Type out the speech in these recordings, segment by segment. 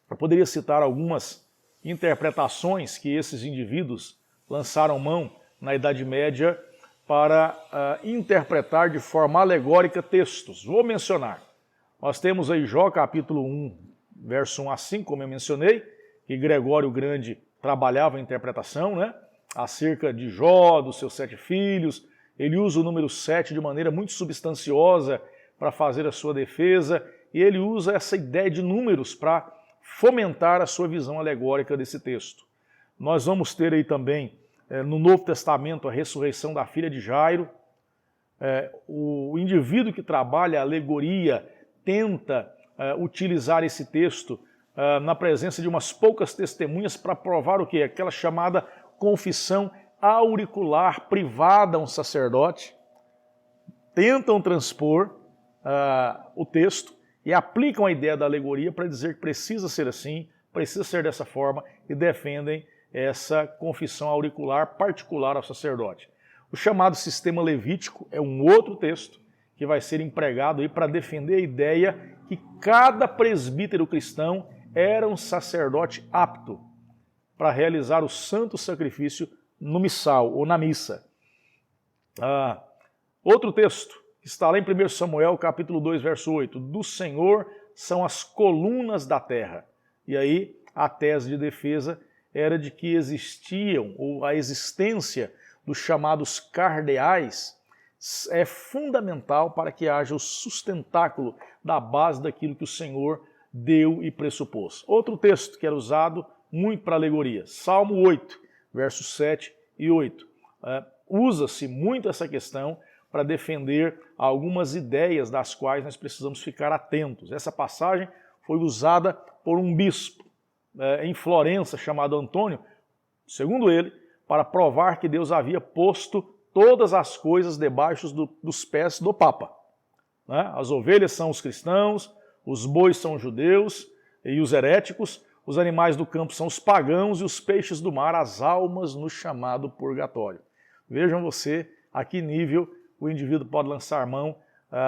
Eu poderia citar algumas interpretações que esses indivíduos lançaram mão na Idade Média para interpretar de forma alegórica textos. Vou mencionar. Nós temos aí Jó capítulo 1, verso 1 a 5, como eu mencionei, que Gregório o Grande trabalhava a interpretação, né? Acerca de Jó, dos seus 7 filhos. Ele usa o número 7 de maneira muito substanciosa para fazer a sua defesa, e ele usa essa ideia de números para fomentar a sua visão alegórica desse texto. Nós vamos ter aí também, no Novo Testamento, a ressurreição da filha de Jairo. O indivíduo que trabalha a alegoria tenta utilizar esse texto na presença de umas poucas testemunhas para provar o quê? Aquela chamada confissão auricular privada a um sacerdote. Tentam transpor o texto e aplicam a ideia da alegoria para dizer que precisa ser assim, precisa ser dessa forma, e defendem essa confissão auricular particular ao sacerdote. O chamado sistema levítico é um outro texto que vai ser empregado aí para defender a ideia que cada presbítero cristão era um sacerdote apto para realizar o santo sacrifício no missal ou na missa. Outro texto que está lá em 1 Samuel, capítulo 2, verso 8. Do Senhor são as colunas da terra. E aí a tese de defesa era de que existiam, ou a existência dos chamados cardeais é fundamental para que haja o sustentáculo da base daquilo que o Senhor deu e pressupôs. Outro texto que era usado muito para alegoria, Salmo 8, versos 7 e 8. Usa-se muito essa questão para defender algumas ideias das quais nós precisamos ficar atentos. Essa passagem foi usada por um bispo em Florença, chamado Antônio, segundo ele, para provar que Deus havia posto todas as coisas debaixo dos pés do Papa. As ovelhas são os cristãos, os bois são os judeus e os heréticos, os animais do campo são os pagãos e os peixes do mar, as almas no chamado purgatório. Vejam você a que nível o indivíduo pode lançar mão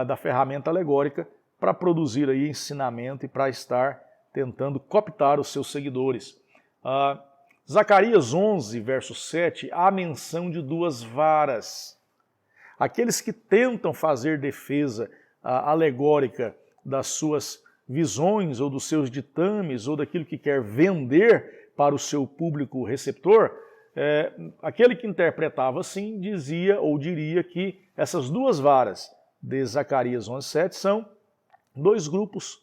da ferramenta alegórica para produzir aí ensinamento e para estar tentando cooptar os seus seguidores. Zacarias 11, verso 7, há menção de 2 varas. Aqueles que tentam fazer defesa alegórica das suas visões ou dos seus ditames ou daquilo que quer vender para o seu público receptor, aquele que interpretava assim dizia ou diria que essas 2 varas de Zacarias 11:7 são 2 grupos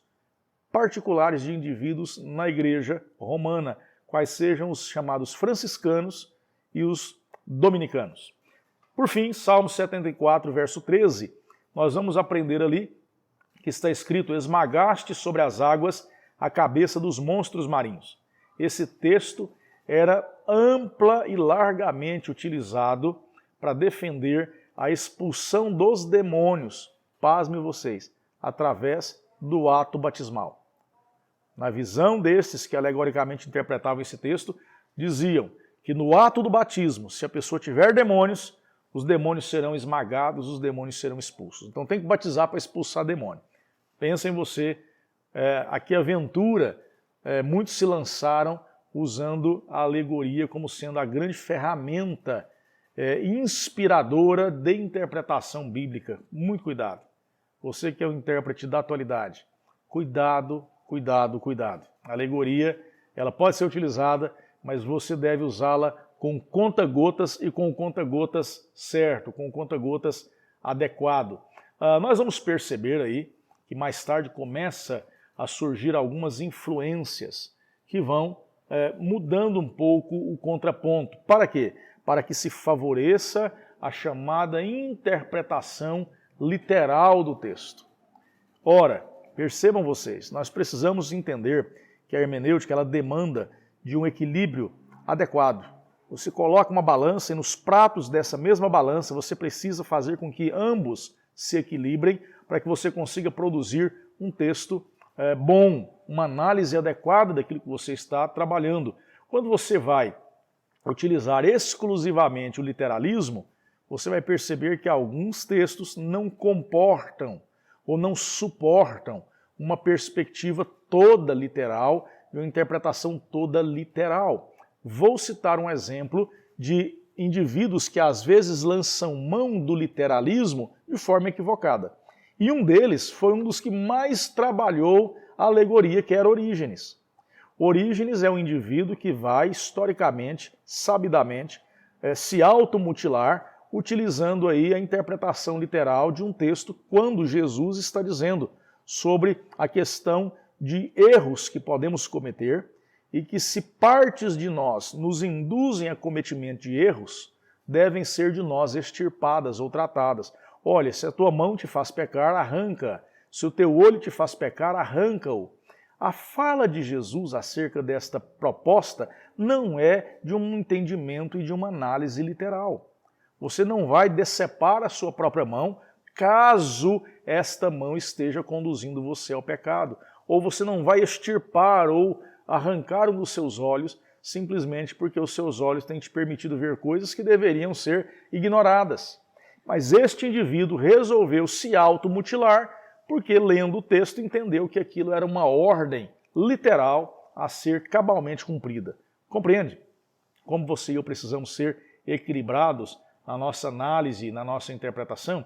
particulares de indivíduos na igreja romana, quais sejam os chamados franciscanos e os dominicanos. Por fim, Salmo 74, verso 13, nós vamos aprender ali que está escrito: esmagaste sobre as águas a cabeça dos monstros marinhos. Esse texto era ampla e largamente utilizado para defender a expulsão dos demônios, pasmem vocês, através do ato batismal. Na visão desses que alegoricamente interpretavam esse texto, diziam que no ato do batismo, se a pessoa tiver demônios, os demônios serão esmagados, os demônios serão expulsos. Então tem que batizar para expulsar demônio. Pensa em você, a que aventura muitos se lançaram usando a alegoria como sendo a grande ferramenta inspiradora de interpretação bíblica. Muito cuidado. Você que é o intérprete da atualidade, cuidado, cuidado, cuidado. A alegoria, ela pode ser utilizada, mas você deve usá-la com conta-gotas e com conta-gotas certo, com conta-gotas adequado. Nós vamos perceber aí que mais tarde começa a surgir algumas influências que vão mudando um pouco o contraponto. Para quê? Para que se favoreça a chamada interpretação literal do texto. Ora, percebam vocês, nós precisamos entender que a hermenêutica ela demanda de um equilíbrio adequado. Você coloca uma balança e nos pratos dessa mesma balança você precisa fazer com que ambos se equilibrem para que você consiga produzir um texto bom, uma análise adequada daquilo que você está trabalhando. Quando você vai utilizar exclusivamente o literalismo, você vai perceber que alguns textos não comportam ou não suportam uma perspectiva toda literal e uma interpretação toda literal. Vou citar um exemplo de indivíduos que às vezes lançam mão do literalismo de forma equivocada. E um deles foi um dos que mais trabalhou a alegoria, que era Orígenes. Orígenes é um indivíduo que vai, historicamente, sabidamente, se automutilar, utilizando aí a interpretação literal de um texto quando Jesus está dizendo sobre a questão de erros que podemos cometer e que, se partes de nós nos induzem a cometimento de erros, devem ser de nós extirpadas ou tratadas. Olha, se a tua mão te faz pecar, arranca. Se o teu olho te faz pecar, arranca-o. A fala de Jesus acerca desta proposta não é de um entendimento e de uma análise literal. Você não vai decepar a sua própria mão caso esta mão esteja conduzindo você ao pecado. Ou você não vai extirpar ou arrancar um dos seus olhos simplesmente porque os seus olhos têm te permitido ver coisas que deveriam ser ignoradas. Mas este indivíduo resolveu se automutilar porque, lendo o texto, entendeu que aquilo era uma ordem literal a ser cabalmente cumprida. Compreende? Como você e eu precisamos ser equilibrados na nossa análise, na nossa interpretação.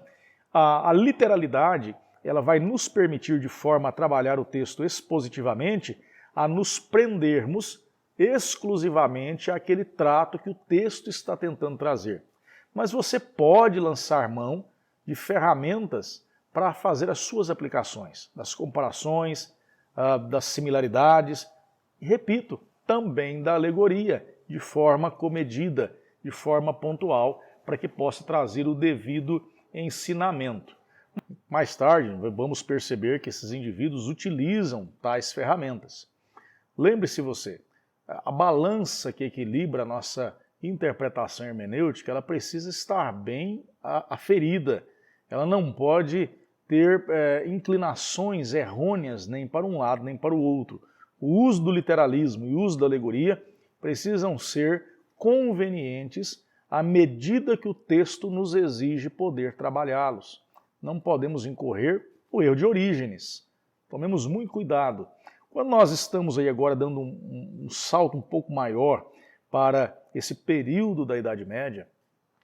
A literalidade, ela vai nos permitir, de forma a trabalhar o texto expositivamente, a nos prendermos exclusivamente àquele trato que o texto está tentando trazer. Mas você pode lançar mão de ferramentas para fazer as suas aplicações, das comparações, das similaridades, e, repito, também da alegoria, de forma comedida, de forma pontual, para que possa trazer o devido ensinamento. Mais tarde, vamos perceber que esses indivíduos utilizam tais ferramentas. Lembre-se você, a balança que equilibra a nossa interpretação hermenêutica, ela precisa estar bem aferida. Ela não pode ter inclinações errôneas nem para um lado nem para o outro. O uso do literalismo e o uso da alegoria precisam ser convenientes à medida que o texto nos exige poder trabalhá-los. Não podemos incorrer no erro de Orígenes. Tomemos muito cuidado. Quando nós estamos aí agora dando um salto um pouco maior para esse período da Idade Média,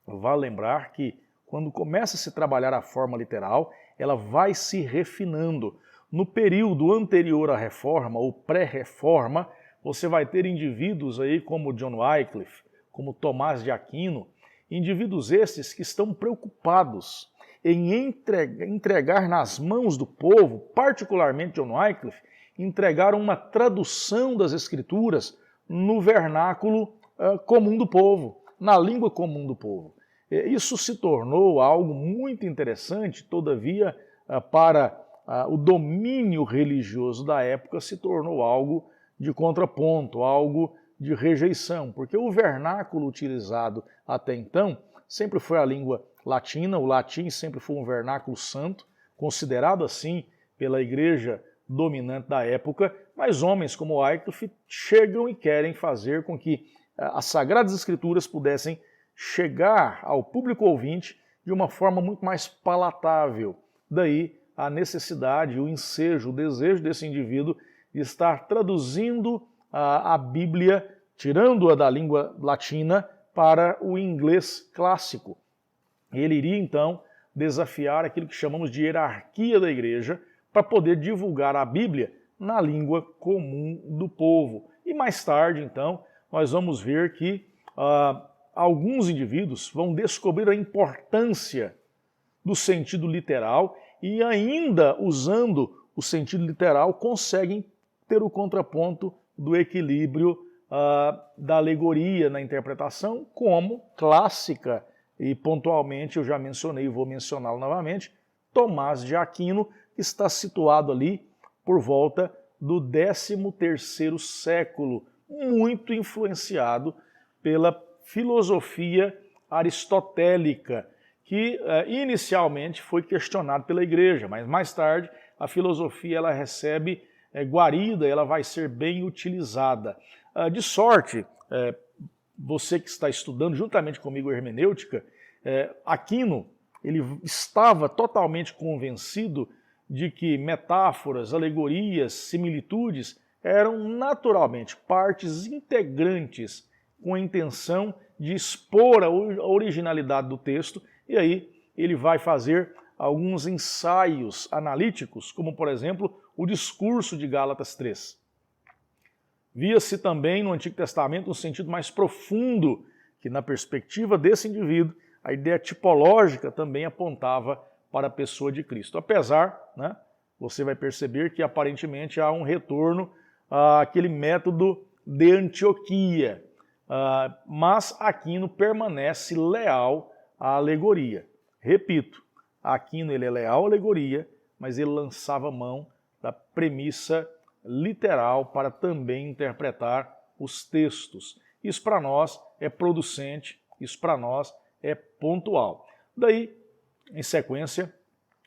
vale lembrar que quando começa a se trabalhar a forma literal, ela vai se refinando. No período anterior à Reforma, ou pré-Reforma, você vai ter indivíduos aí como John Wycliffe, como Tomás de Aquino, indivíduos estes que estão preocupados em entregar nas mãos do povo, particularmente John Wycliffe, entregar uma tradução das Escrituras no vernáculo comum do povo, na língua comum do povo. Isso se tornou algo muito interessante, todavia, para o domínio religioso da época, se tornou algo de contraponto, algo de rejeição, porque o vernáculo utilizado até então sempre foi a língua latina, o latim sempre foi um vernáculo santo, considerado assim pela igreja dominante da época, mas homens como Wycliffe chegam e querem fazer com que as Sagradas Escrituras pudessem chegar ao público ouvinte de uma forma muito mais palatável. Daí a necessidade, o ensejo, o desejo desse indivíduo de estar traduzindo a Bíblia, tirando-a da língua latina para o inglês clássico. Ele iria então desafiar aquilo que chamamos de hierarquia da igreja para poder divulgar a Bíblia na língua comum do povo. E mais tarde, então, nós vamos ver que alguns indivíduos vão descobrir a importância do sentido literal e ainda usando o sentido literal conseguem ter o contraponto do equilíbrio da alegoria na interpretação, como clássica, e pontualmente eu já mencionei e vou mencioná-lo novamente, Tomás de Aquino, que está situado ali por volta do 13º século, muito influenciado pela filosofia aristotélica, que inicialmente foi questionado pela igreja, mas mais tarde a filosofia ela recebe guarida, ela vai ser bem utilizada. De sorte, você que está estudando juntamente comigo hermenêutica, Aquino ele estava totalmente convencido de que metáforas, alegorias, similitudes eram naturalmente partes integrantes com a intenção de expor a originalidade do texto, e aí ele vai fazer alguns ensaios analíticos, como por exemplo o discurso de Gálatas 3. Via-se também no Antigo Testamento um sentido mais profundo, que na perspectiva desse indivíduo, a ideia tipológica também apontava para a pessoa de Cristo. Apesar, né, você vai perceber que aparentemente há um retorno àquele método de Antioquia, mas Aquino permanece leal à alegoria. Repito, Aquino ele é leal à alegoria, mas ele lançava mão da premissa literal para também interpretar os textos. Isso para nós é producente, isso para nós é pontual. Daí, em sequência,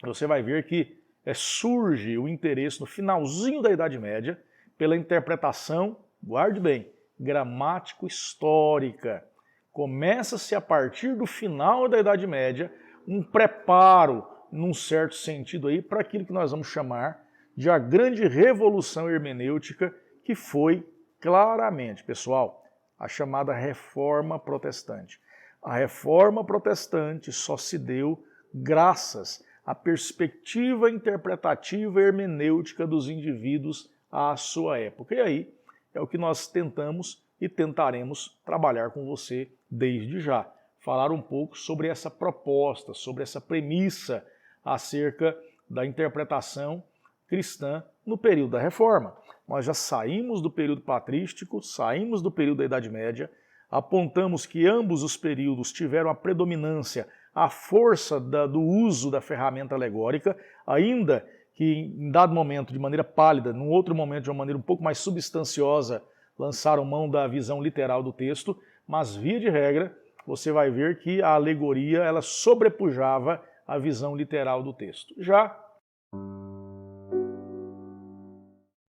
você vai ver que surge o interesse no finalzinho da Idade Média pela interpretação, guarde bem, gramático-histórica. Começa-se a partir do final da Idade Média um preparo, num certo sentido aí, para aquilo que nós vamos chamar de a grande revolução hermenêutica, que foi claramente, pessoal, a chamada Reforma Protestante. A Reforma Protestante só se deu graças à perspectiva interpretativa hermenêutica dos indivíduos à sua época. E aí é o que nós tentamos e tentaremos trabalhar com você desde já. Falar um pouco sobre essa proposta, sobre essa premissa acerca da interpretação cristã no período da Reforma. Nós já saímos do período patrístico, saímos do período da Idade Média, apontamos que ambos os períodos tiveram a predominância, a força do uso da ferramenta alegórica, ainda que em dado momento de maneira pálida, num outro momento de uma maneira um pouco mais substanciosa, lançaram mão da visão literal do texto, mas via de regra, você vai ver que a alegoria ela sobrepujava a visão literal do texto. Já